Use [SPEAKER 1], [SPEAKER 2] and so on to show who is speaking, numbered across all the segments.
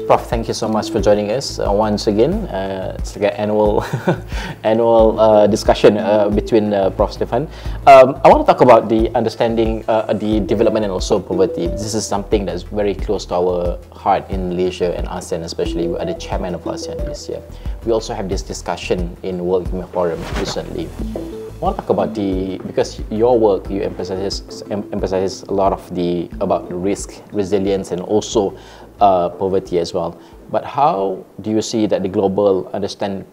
[SPEAKER 1] Prof, thank you so much for joining us once again. It's like an annual discussion between Prof Stefan. I want to talk about the understanding the development and also poverty. This is something that's very close to our heart in Malaysia and ASEAN, especially. We are the chairman of ASEAN this year. We also have this discussion in World Economic Forum recently. I want to talk about because your work, you emphasizes a lot of about risk, resilience, and also poverty as well. But how do you see that the global understand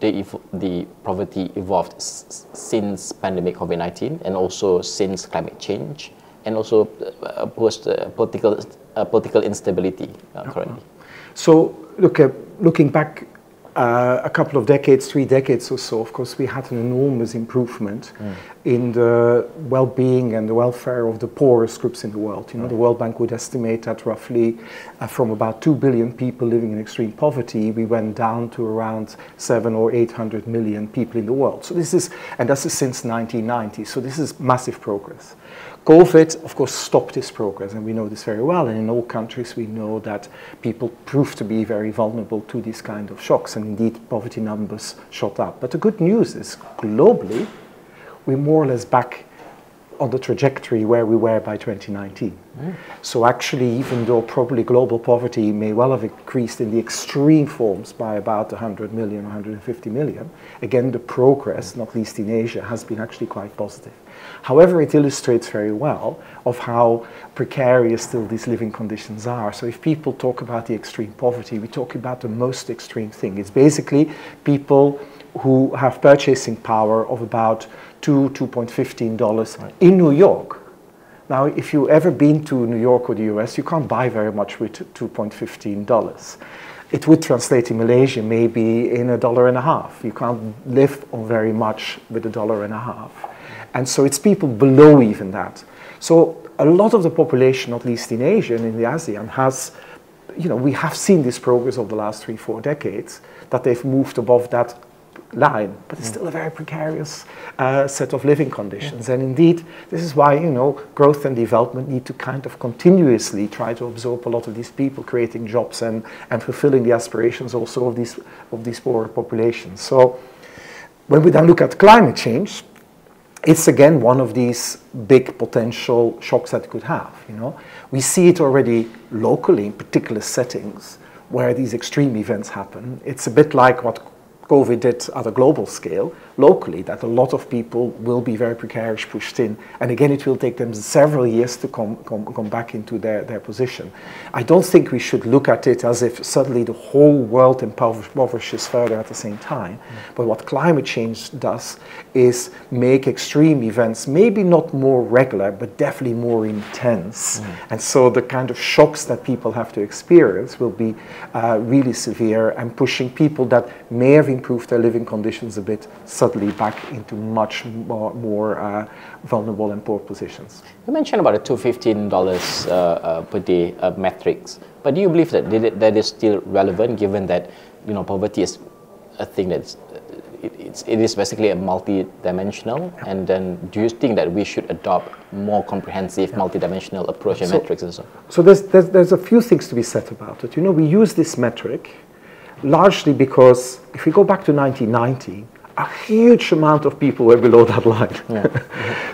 [SPEAKER 1] the poverty evolved since pandemic COVID-19 and also since climate change and also post political instability currently?
[SPEAKER 2] So looking back a couple of decades, 3 decades or so, of course, we had an enormous improvement in the well-being and the welfare of the poorest groups in the world. You know, the World Bank would estimate that roughly from about 2 billion people living in extreme poverty, we went down to around 700 or 800 million people in the world. So this is since 1990. So this is massive progress. COVID, of course, stopped this progress, and we know this very well. And in all countries, we know that people prove to be very vulnerable to these kind of shocks, and indeed, poverty numbers shot up. But the good news is, globally, we're more or less back on the trajectory where we were by 2019. So actually, even though probably global poverty may well have increased in the extreme forms by about 100 million, 150 million, again, the progress, not least in Asia, has been actually quite positive. However, it illustrates very well of how precarious still these living conditions are. So if people talk about the extreme poverty, we talk about the most extreme thing. It's basically people who have purchasing power of about $2.15 in New York. Now, if you've ever been to New York or the US, you can't buy very much with $2.15. It would translate in Malaysia maybe in $1.50. You can't live on very much with $1.50. And so it's people below even that. So a lot of the population, not least in Asia and in the ASEAN, has, you know, we have seen this progress over the last 3-4 decades, that they've moved above that line, but it's still a very precarious set of living conditions. And indeed, this is why, you know, growth and development need to kind of continuously try to absorb a lot of these people, creating jobs and fulfilling the aspirations also of these poorer populations. So when we then look at climate change, it's again one of these big potential shocks that it could have. You know, we see it already locally in particular settings where these extreme events happen. It's a bit like what COVID did at a global scale, locally, that a lot of people will be very precarious, pushed in, and again it will take them several years to come back into their position. I don't think we should look at it as if suddenly the whole world impoverishes further at the same time. But what climate change does is make extreme events maybe not more regular, but definitely more intense. And so the kind of shocks that people have to experience will be really severe, and pushing people that may have improved their living conditions a bit suddenly back into much more vulnerable and poor positions.
[SPEAKER 1] You mentioned about the $2.15 per day metrics, but do you believe that that is still relevant, given that, you know, poverty is a thing that's it is basically a multi-dimensional? And then do you think that we should adopt more comprehensive multi-dimensional approach and metrics and so?
[SPEAKER 2] So there's a few things to be said about it. You know, we use this metric largely because if we go back to 1990, a huge amount of people were below that line.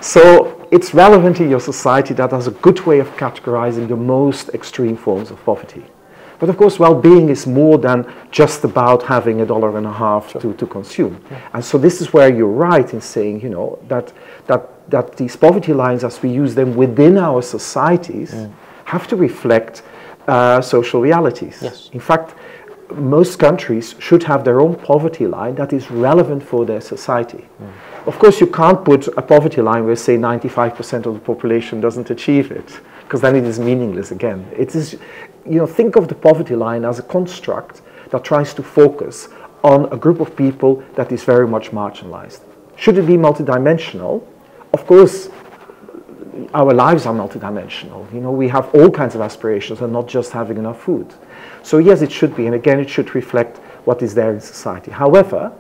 [SPEAKER 2] So it's relevant in your society. That has a good way of categorizing the most extreme forms of poverty. But of course, well-being is more than just about having $1.50 to consume. And so this is where you're right in saying, you know, that these poverty lines, as we use them within our societies, have to reflect social realities.
[SPEAKER 1] Yes.
[SPEAKER 2] In fact, most countries should have their own poverty line that is relevant for their society. Of course, you can't put a poverty line where, say, 95% of the population doesn't achieve it, because then it is meaningless again. It is, you know, think of the poverty line as a construct that tries to focus on a group of people that is very much marginalized. Should it be multidimensional? Of course, our lives are multidimensional. You know, we have all kinds of aspirations and not just having enough food. So yes, it should be, and again, it should reflect what is there in society. However,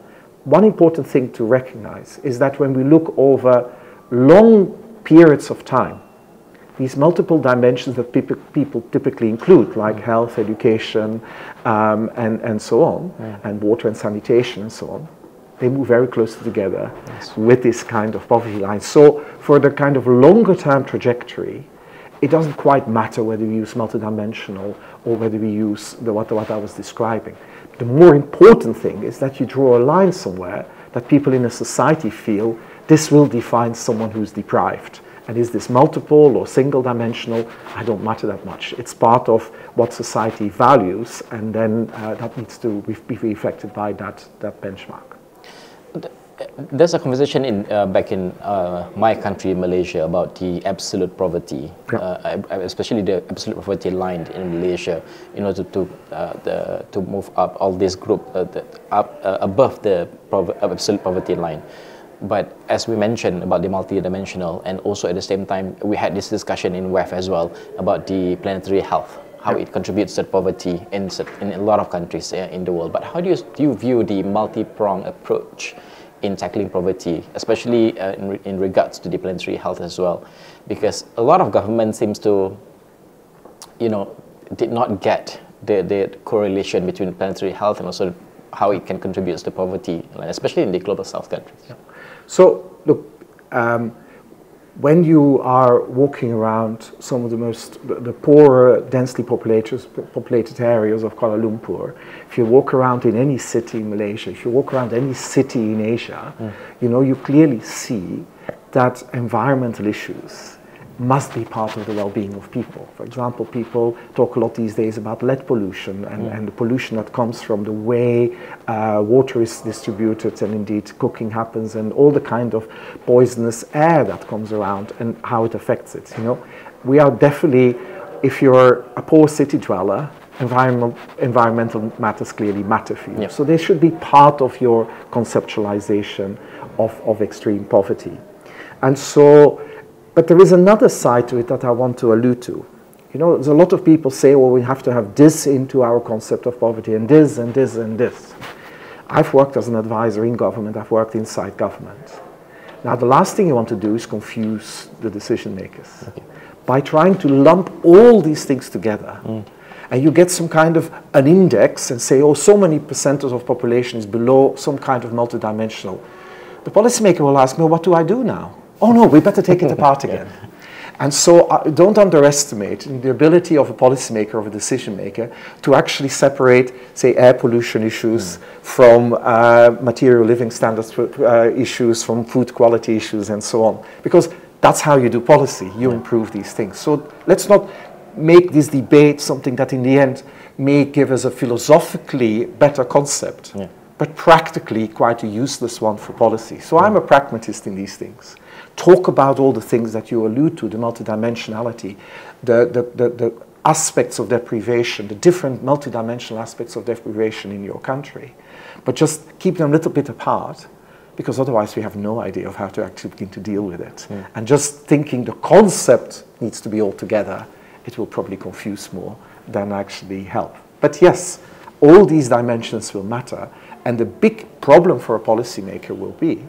[SPEAKER 2] one important thing to recognize is that when we look over long periods of time, these multiple dimensions that people typically include, like health, education, and so on, and water and sanitation and so on, they move very closely together with this kind of poverty line. So for the kind of longer term trajectory, it doesn't quite matter whether we use multidimensional or whether we use what I was describing. The more important thing is that you draw a line somewhere that people in a society feel this will define someone who's deprived. And is this multiple or single dimensional? I don't matter that much. It's part of what society values, and then that needs to be reflected by that benchmark.
[SPEAKER 1] There's a conversation back in my country, Malaysia, about the absolute poverty, especially the absolute poverty line in Malaysia, in order to move up all this group above the absolute poverty line. But as we mentioned about the multidimensional, and also at the same time, we had this discussion in WEF as well about the planetary health, how it contributes to poverty in a lot of countries in the world. But how do you view the multi-pronged approach in tackling poverty, especially in regards to the planetary health as well? Because a lot of government seems to, did not get the correlation between planetary health and also how it can contribute to poverty, especially in the global south countries.
[SPEAKER 2] Yeah. So, look, when you are walking around some of the poorer, densely populated areas of Kuala Lumpur, if you walk around in any city in Malaysia, if you walk around any city in Asia, you clearly see that environmental issues must be part of the well-being of people. For example, people talk a lot these days about lead pollution and the pollution that comes from the way water is distributed and indeed cooking happens, and all the kind of poisonous air that comes around and how it affects it. We are definitely, if you're a poor city dweller, environmental matters clearly matter for you. So they should be part of your conceptualization of extreme poverty. And so, but there is another side to it that I want to allude to. There's a lot of people say, well, we have to have this into our concept of poverty, and this, and this, and this. I've worked as an advisor in government, I've worked inside government. Now, the last thing you want to do is confuse the decision makers. By trying to lump all these things together, and you get some kind of an index and say, oh, so many percentage of population is below some kind of multidimensional. The policymaker will ask me, well, what do I do now? Oh no, we better take it apart again. And so don't underestimate the ability of a policymaker, of a decision maker, to actually separate, say, air pollution issues from material living standards issues, from food quality issues, and so on. Because that's how you do policy. You improve these things. So let's not make this debate something that in the end may give us a philosophically better concept, but practically quite a useless one for policy. So I'm a pragmatist in these things. Talk about all the things that you allude to, the multidimensionality, the aspects of deprivation, the different multidimensional aspects of deprivation in your country, but just keep them a little bit apart, because otherwise we have no idea of how to actually begin to deal with it. And just thinking the concept needs to be all together, it will probably confuse more than actually help. But yes, all these dimensions will matter, and the big problem for a policymaker will be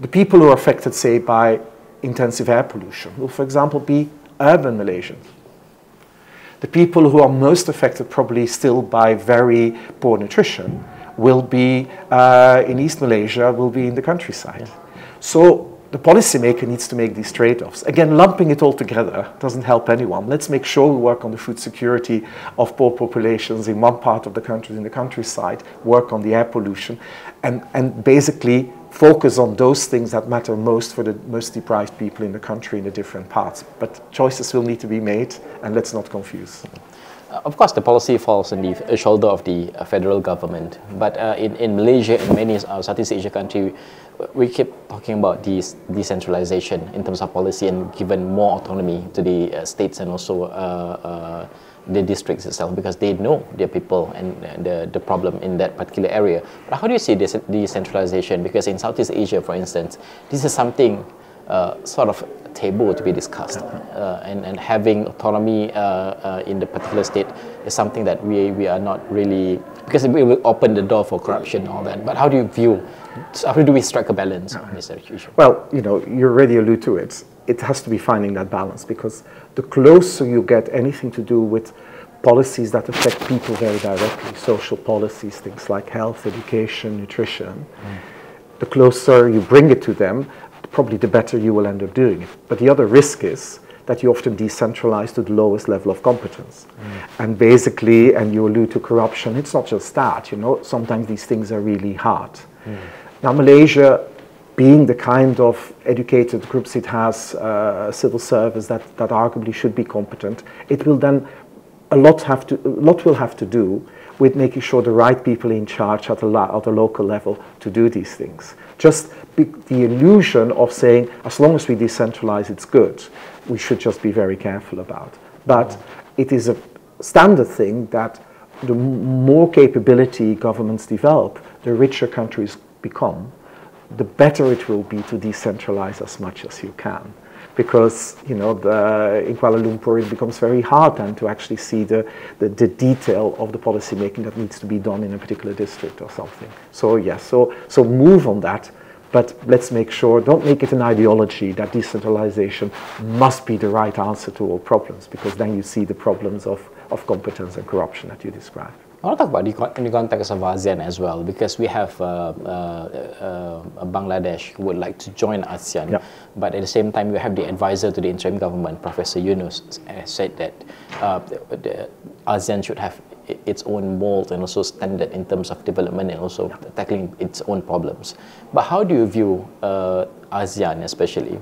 [SPEAKER 2] the people who are affected, say, by intensive air pollution will, for example, be urban Malaysians. The people who are most affected, probably still by very poor nutrition, will be in East Malaysia, will be in the countryside. So the policymaker needs to make these trade-offs. Again, lumping it all together doesn't help anyone. Let's make sure we work on the food security of poor populations in one part of the country, in the countryside, work on the air pollution, and basically focus on those things that matter most for the most deprived people in the country in the different parts. But choices will need to be made, and let's not confuse.
[SPEAKER 1] Of course, the policy falls on the shoulder of the federal government. But in Malaysia and many Southeast Asia countries, we keep talking about decentralization in terms of policy and given more autonomy to the states and also the districts itself, because they know their people and the problem in that particular area. But how do you see this decentralization? Because in Southeast Asia, for instance, this is something sort of taboo to be discussed, and having autonomy in the particular state is something that we are not really, because it will open the door for corruption and all that. But how do you view, how do we strike a balance on this issue?
[SPEAKER 2] Well, you already allude to it. it has to be finding that balance, because the closer you get anything to do with policies that affect people very directly, social policies, things like health, education, nutrition, the closer you bring it to them, probably the better you will end up doing it. But the other risk is that you often decentralize to the lowest level of competence. And basically, and you allude to corruption, it's not just that, you know, sometimes these things are really hard. Now, Malaysia, being the kind of educated groups it has, civil service that arguably should be competent, it will then, a lot will have to do with making sure the right people in charge at the local level to do these things. Just the illusion of saying, as long as we decentralize, it's good, we should just be very careful about. But it is a standard thing that the more capability governments develop, the richer countries become, the better it will be to decentralize as much as you can. Because, you know, in Kuala Lumpur, it becomes very hard then to actually see the detail of the policy making that needs to be done in a particular district or something. So yes, so move on that, but let's make sure, don't make it an ideology that decentralization must be the right answer to all problems, because then you see the problems of competence and corruption that you described.
[SPEAKER 1] I want to talk about in the context of ASEAN as well, because we have Bangladesh who would like to join ASEAN, but at the same time, we have the advisor to the interim government, Professor Yunus, said that the ASEAN should have its own mold and also standard in terms of development and also tackling its own problems. But how do you view ASEAN, especially,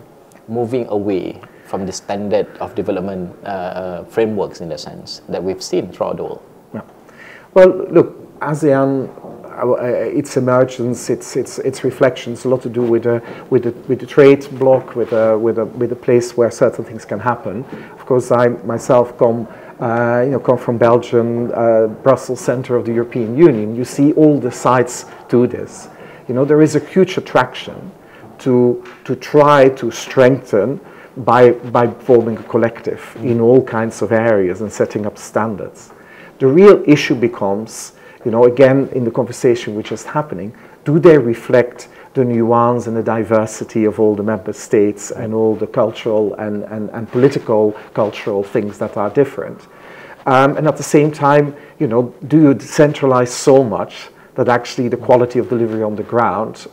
[SPEAKER 1] moving away from the standard of development frameworks, in the sense that we've seen throughout the world?
[SPEAKER 2] Well, look, ASEAN, its emergence, its reflections, a lot to do with the trade bloc, with a place where certain things can happen. Of course, I myself come from Belgium, Brussels, center of the European Union. You see all the sides to this. You know, there is a huge attraction to try to strengthen by forming a collective in all kinds of areas and setting up standards. The real issue becomes, you know, again, in the conversation which is happening, do they reflect the nuance and the diversity of all the member states and all the cultural and political cultural things that are different? And at the same time, you know, do you decentralize so much that actually the quality of delivery on the ground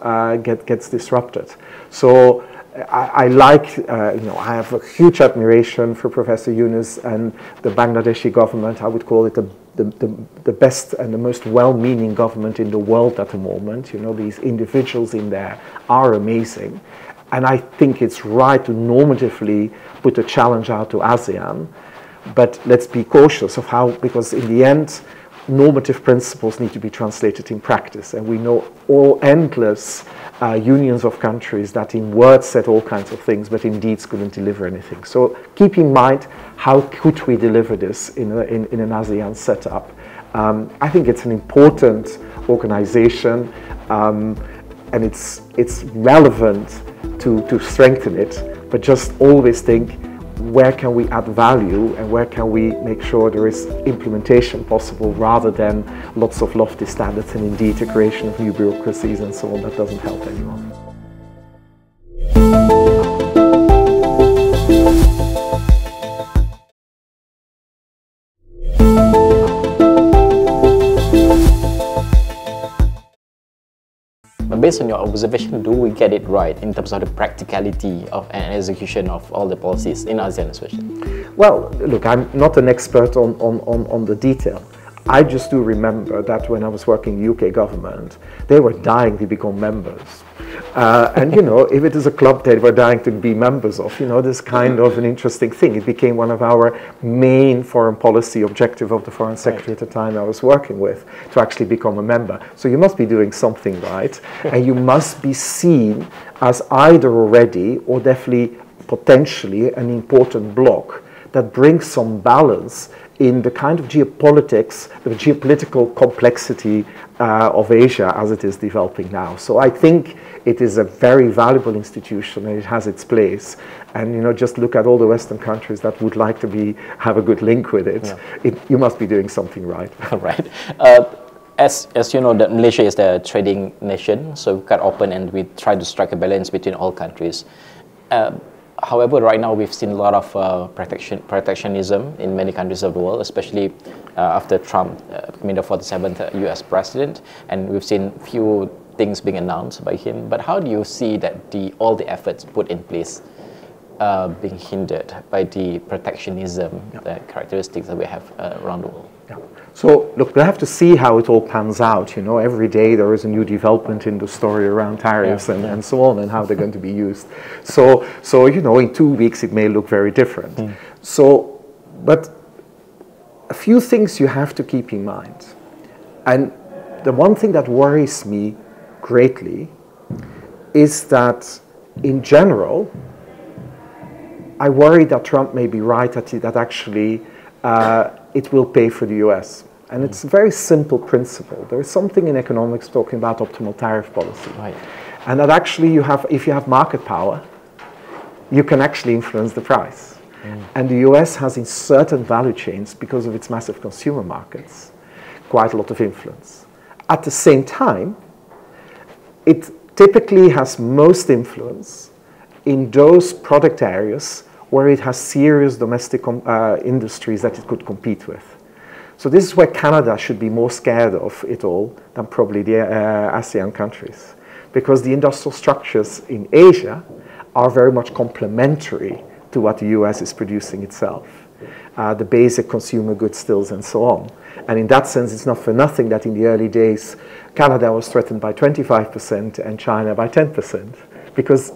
[SPEAKER 2] gets disrupted? So I like, I have a huge admiration for Professor Yunus and the Bangladeshi government. I would call it the best and the most well-meaning government in the world at the moment. You know, these individuals in there are amazing. And I think it's right to normatively put a challenge out to ASEAN. But let's be cautious of how, because in the end, normative principles need to be translated in practice. And we know all endless unions of countries that in words said all kinds of things, but in deeds couldn't deliver anything. So keep in mind, how could we deliver this in an ASEAN setup? I think it's an important organization, and it's relevant to strengthen it, but just always think, where can we add value and where can we make sure there is implementation possible, rather than lots of lofty standards and indeed the creation of new bureaucracies and so on that doesn't help anyone.
[SPEAKER 1] Based on your observation, do we get it right in terms of the practicality of and execution of all the policies in ASEAN especially?
[SPEAKER 2] Well, look, I'm not an expert on the detail. I just do remember that when I was working in the UK government, they were dying to become members. And, you know, if it is a club they were dying to be members of, you know, this kind of an interesting thing. It became one of our main foreign policy objective of the foreign secretary at the time I was working with, to actually become a member. So you must be doing something right, and you must be seen as either already or definitely potentially an important bloc that brings some balance in the kind of geopolitics, the geopolitical complexity of Asia as it is developing now. So I think it is a very valuable institution and it has its place. And, you know, just look at all the Western countries that would like to have a good link with it. Yeah. You must be doing something right.
[SPEAKER 1] Right. As you know, that Malaysia is the trading nation, so we're quite open and we try to strike a balance between all countries. However, right now we've seen a lot of protectionism in many countries of the world, especially after Trump became the 47th U.S. president, and we've seen few things being announced by him. But how do you see that all the efforts put in place being hindered by the protectionism, the characteristics that we have around the world?
[SPEAKER 2] Yeah. So, look, we'll have to see how it all pans out. You know, every day there is a new development in the story around tariffs and so on, and how they're going to be used. So you know, in 2 weeks it may look very different. So, but a few things you have to keep in mind. And the one thing that worries me greatly is that, in general, I worry that Trump may be right, that actually it will pay for the US. And it's a very simple principle. There is something in economics talking about optimal tariff policy.
[SPEAKER 1] Right.
[SPEAKER 2] And that actually if you have market power, you can actually influence the price. And the US has, in certain value chains, because of its massive consumer markets, quite a lot of influence. At the same time, it typically has most influence in those product areas where it has serious domestic industries that it could compete with. So this is where Canada should be more scared of it all than probably the ASEAN countries, because the industrial structures in Asia are very much complementary to what the US is producing itself. The basic consumer goods stills and so on. And in that sense, it's not for nothing that in the early days, Canada was threatened by 25% and China by 10%, because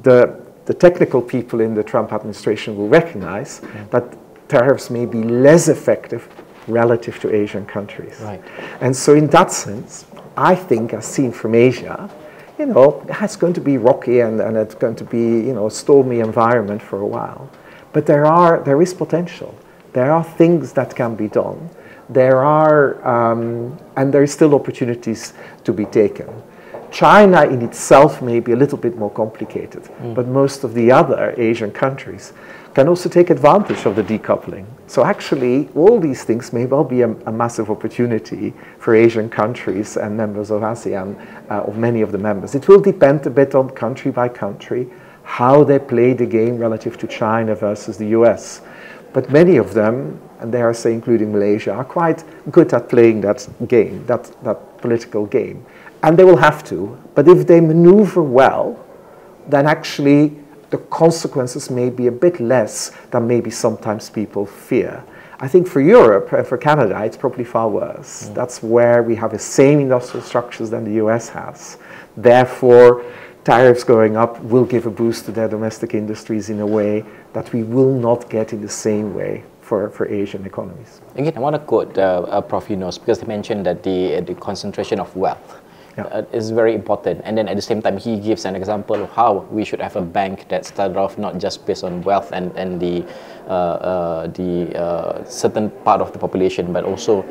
[SPEAKER 2] the technical people in the Trump administration will recognize that tariffs may be less effective relative to Asian countries.
[SPEAKER 1] Right.
[SPEAKER 2] And so in that sense, I think, as seen from Asia, you know, it's going to be rocky and it's going to be, you know, a stormy environment for a while. But there is potential. There are things that can be done. There are, and there are still opportunities to be taken. China in itself may be a little bit more complicated, but most of the other Asian countries can also take advantage of the decoupling. So actually, all these things may well be a massive opportunity for Asian countries and members of ASEAN, of many of the members. It will depend a bit on country by country, how they play the game relative to China versus the US. But many of them, and dare I say including Malaysia, are quite good at playing that game, that political game. And they will have to. But if they maneuver well, then actually the consequences may be a bit less than maybe sometimes people fear. I think for Europe and for Canada, it's probably far worse. That's where we have the same industrial structures than the US has. Therefore, tariffs going up will give a boost to their domestic industries in a way that we will not get in the same way for Asian economies.
[SPEAKER 1] Again, I want to quote Prof. Yunus, because he mentioned that the concentration of wealth is very important. And then at the same time, he gives an example of how we should have a bank that started off not just based on wealth and the certain part of the population, but also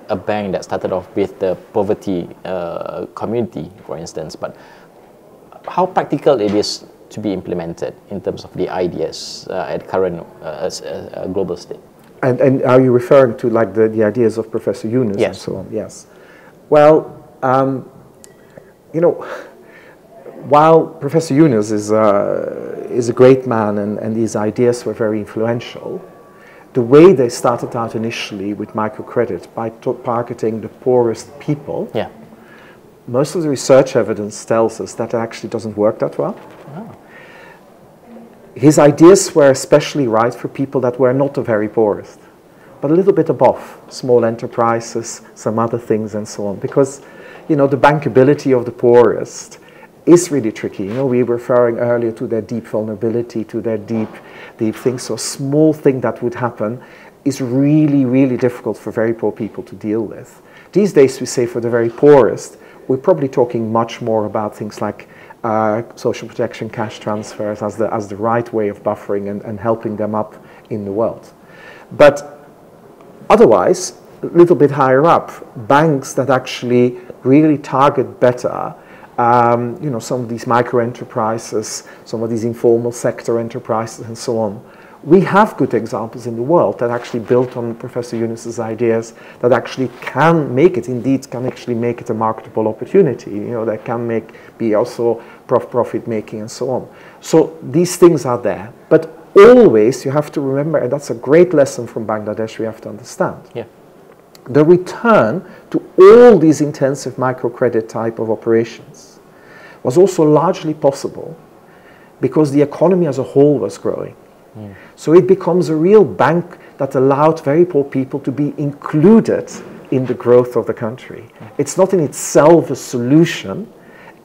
[SPEAKER 1] a bank that started off with the poverty community, for instance. But how practical it is to be implemented in terms of the ideas at current global state?
[SPEAKER 2] And are you referring to like the ideas of Professor Yunus and so on? Yes. Well, you know, while Professor Yunus is a great man and his ideas were very influential, the way they started out initially with microcredit by targeting the poorest people, most of the research evidence tells us that it actually doesn't work that well. His ideas were especially right for people that were not the very poorest, but a little bit above, small enterprises, some other things and so on, because you know, the bankability of the poorest is really tricky. You know, we were referring earlier to their deep vulnerability, to their deep things. So a small thing that would happen is really, really difficult for very poor people to deal with. These days, we say for the very poorest, we're probably talking much more about things like social protection, cash transfers as the right way of buffering and helping them up in the world. But otherwise, a little bit higher up, banks that actually really target better, some of these micro enterprises, some of these informal sector enterprises and so on, We have good examples in the world that actually built on Professor Yunus's ideas that actually can make it, indeed can actually make it a marketable opportunity, you know, that can be also profit making and so on. So these things are there, but always you have to remember, and that's a great lesson from Bangladesh we have to understand.
[SPEAKER 1] Yeah.
[SPEAKER 2] The return to all these intensive microcredit type of operations was also largely possible because the economy as a whole was growing. So it becomes a real bank that allowed very poor people to be included in the growth of the country. It's not in itself a solution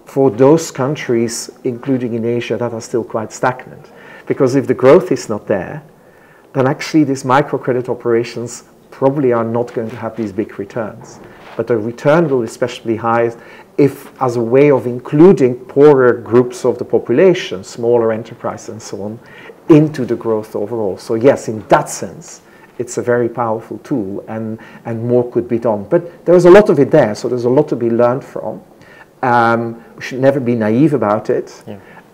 [SPEAKER 2] for those countries, including in Asia, that are still quite stagnant. Because if the growth is not there, then actually these microcredit operations probably are not going to have these big returns. But the return will be especially high if, as a way of including poorer groups of the population, smaller enterprise and so on, into the growth overall. So yes, in that sense, it's a very powerful tool and more could be done. But there's a lot of it there, so there's a lot to be learned from. We should never be naive about it,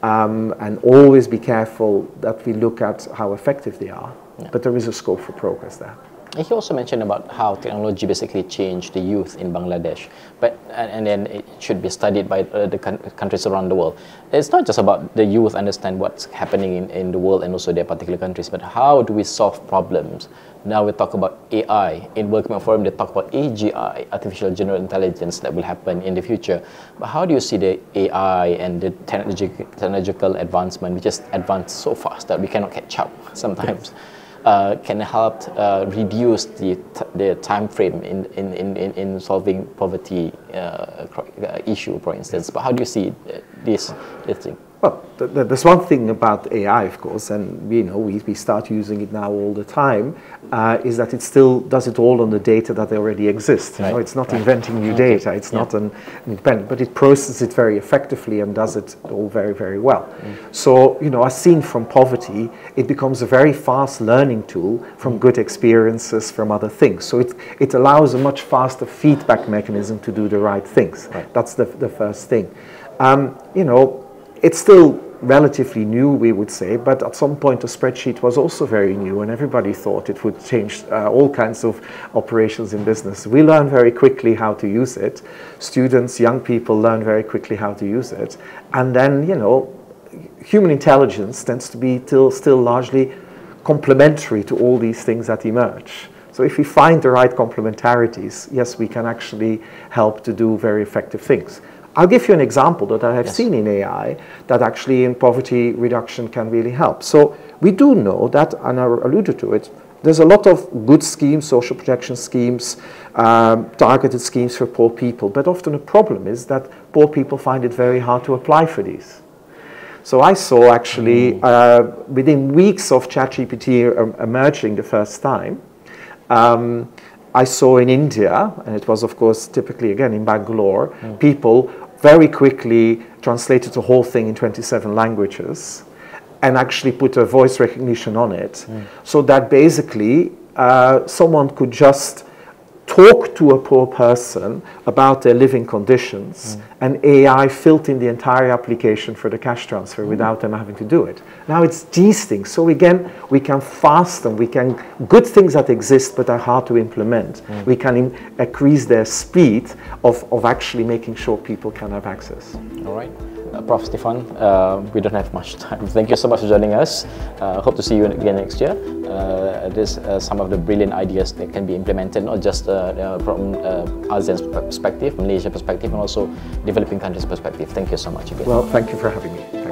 [SPEAKER 2] and always be careful that we look at how effective they are. But there is a scope for progress there.
[SPEAKER 1] He also mentioned about how technology basically changed the youth in Bangladesh, but and then it should be studied by the countries around the world. It's not just about the youth understand what's happening in the world and also their particular countries, but how do we solve problems? Now we talk about AI. In Working Forum, they talk about AGI, artificial general intelligence, that will happen in the future. But how do you see the AI and the technological advancement, which is advanced so fast that we cannot catch up sometimes? Can help reduce the time frame in solving poverty issue, for instance. But how do you see this thing?
[SPEAKER 2] Well, there's one thing about AI, of course, and you know we start using it now all the time, is that it still does it all on the data that already exists. You know, it's not inventing new data. It's not an independent, but it processes it very effectively and does it all very, very well. So you know, as seen from poverty, it becomes a very fast learning tool from good experiences from other things. So it allows a much faster feedback mechanism to do the right things. That's the first thing. You know. It's still relatively new, we would say, but at some point a spreadsheet was also very new and everybody thought it would change all kinds of operations in business. We learn very quickly how to use it. Students, young people learn very quickly how to use it. And then, you know, human intelligence tends to be still largely complementary to all these things that emerge. So if we find the right complementarities, yes, we can actually help to do very effective things. I'll give you an example that I have seen in AI that actually in poverty reduction can really help. So we do know that, and I alluded to it, there's a lot of good schemes, social protection schemes, targeted schemes for poor people, but often the problem is that poor people find it very hard to apply for these. So I saw actually, within weeks of ChatGPT emerging the first time, I saw in India, and it was of course typically again in Bangalore, people very quickly translated the whole thing in 27 languages and actually put a voice recognition on it, so that basically someone could just talk to a poor person about their living conditions, and AI filled in the entire application for the cash transfer without them having to do it. Now it's these things. So again, we can fasten, good things that exist but are hard to implement. We can increase their speed of actually making sure people can have access.
[SPEAKER 1] All right. Prof. Stefan, we don't have much time. Thank you so much for joining us. Hope to see you again next year. There's some of the brilliant ideas that can be implemented, not just from ASEAN's perspective, Malaysia perspective, and also developing countries' perspective. Thank you so much again.
[SPEAKER 2] Well, thank you for having me.